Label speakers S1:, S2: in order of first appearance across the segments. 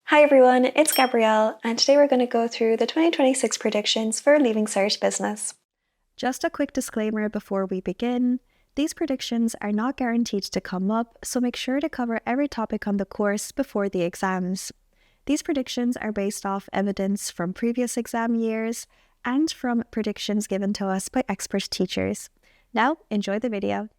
S1: Hi everyone, it's Gabrielle, and today we're going to go through the 2026 predictions for Leaving Cert Business.
S2: Just a quick disclaimer before we begin. These predictions are not guaranteed to come up, so make sure to cover every topic on the course before the exams. These predictions are based off evidence from previous exam years and from predictions given to us by expert teachers. Now, enjoy the video.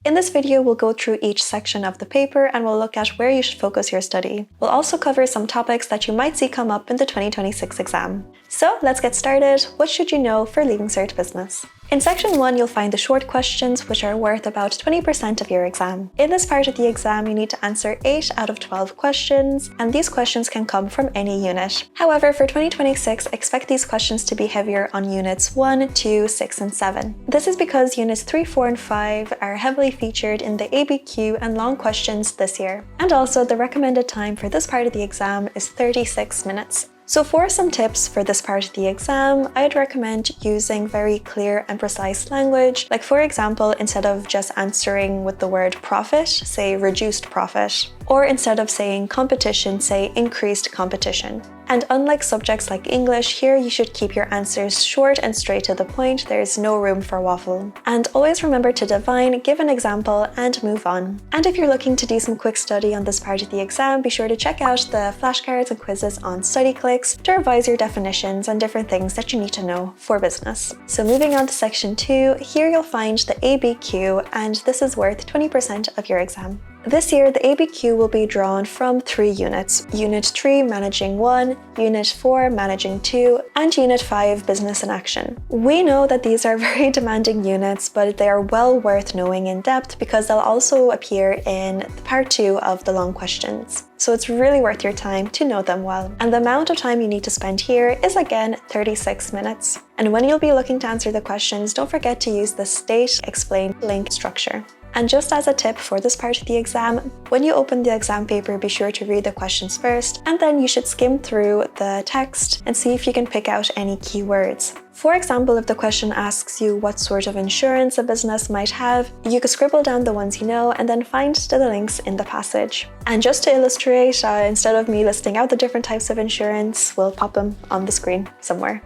S1: In this video, we'll go through each section of the paper and we'll look at where you should focus your study. We'll also cover some topics that you might see come up in the 2026 exam. So let's get started. What should you know for Leaving Cert Business? In section 1, you'll find the short questions, which are worth about 20% of your exam. In this part of the exam, you need to answer 8 out of 12 questions, and these questions can come from any unit. However, for 2026, expect these questions to be heavier on units 1, 2, 6, and 7. This is because units 3, 4, and 5 are heavily featured in the ABQ and long questions this year. And also, the recommended time for this part of the exam is 36 minutes. So for some tips for this part of the exam, I'd recommend using very clear and precise language. Like for example, instead of just answering with the word profit, say reduced profit. Or instead of saying competition, say increased competition. And unlike subjects like English, here you should keep your answers short and straight to the point. There's no room for waffle. And always remember to define, give an example, and move on. And if you're looking to do some quick study on this part of the exam, be sure to check out the flashcards and quizzes on Studyclix to revise your definitions and different things that you need to know for business. So moving on to section 2, here you'll find the ABQ, and this is worth 20% of your exam. This year, the ABQ will be drawn from 3 units. Unit 3, Managing 1, Unit 4, Managing 2, and Unit 5, Business in Action. We know that these are very demanding units, but they are well worth knowing in depth because they'll also appear in part 2 of the long questions. So it's really worth your time to know them well. And the amount of time you need to spend here is again 36 minutes. And when you'll be looking to answer the questions, don't forget to use the State, Explain, Link structure. And just as a tip for this part of the exam, when you open the exam paper, be sure to read the questions first, and then you should skim through the text and see if you can pick out any keywords. For example, if the question asks you what sort of insurance a business might have, you could scribble down the ones you know and then find the links in the passage. And just to illustrate, instead of me listing out the different types of insurance, we'll pop them on the screen somewhere.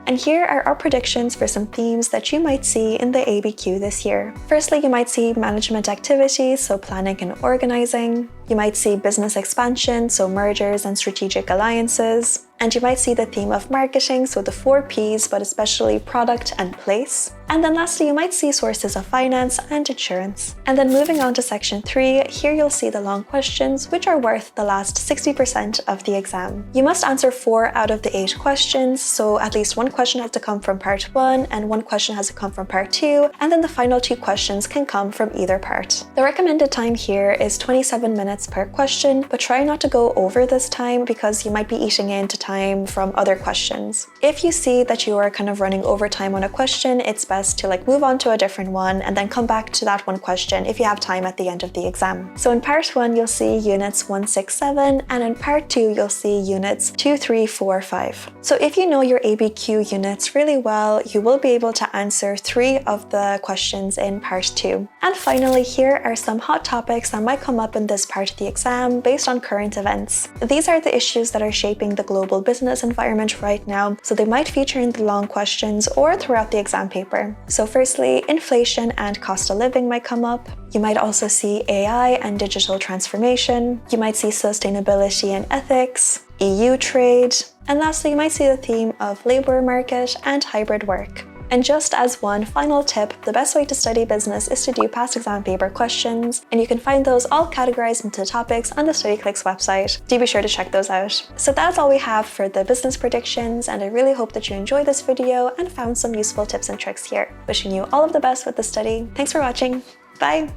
S1: And here are our predictions for some themes that you might see in the ABQ this year. Firstly, you might see management activities, so planning and organizing. You might see business expansion, so mergers and strategic alliances. And you might see the theme of marketing, so the 4 Ps, but especially product and place. And then lastly, you might see sources of finance and insurance. And then moving on to section 3, here you'll see the long questions, which are worth the last 60% of the exam. You must answer 4 out of the 8 questions, so at least 1 question has to come from part 1 and 1 question has to come from part 2, and then the final 2 questions can come from either part. The recommended time here is 27 minutes per question, but try not to go over this time because you might be eating into time from other questions. If you see that you are kind of running over time on a question, it's best to move on to a different one and then come back to that one question if you have time at the end of the exam. So in part 1, you'll see units 1, 6, 7, and in part 2, you'll see units 2, 3, 4, 5. So if you know your ABQ units really well, you will be able to answer 3 of the questions in part 2. And finally, here are some hot topics that might come up in this part of the exam based on current events. These are the issues that are shaping the global business environment right now, so they might feature in the long questions or throughout the exam paper. So firstly, inflation and cost of living might come up. You might also see AI and digital transformation. You might see sustainability and ethics, EU trade, and lastly, you might see the theme of labor market and hybrid work. And just as one final tip, the best way to study business is to do past exam paper questions, and you can find those all categorized into topics on the Studyclix website. Do be sure to check those out. So that's all we have for the business predictions, and I really hope that you enjoyed this video and found some useful tips and tricks here. Wishing you all of the best with the study. Thanks for watching. Bye!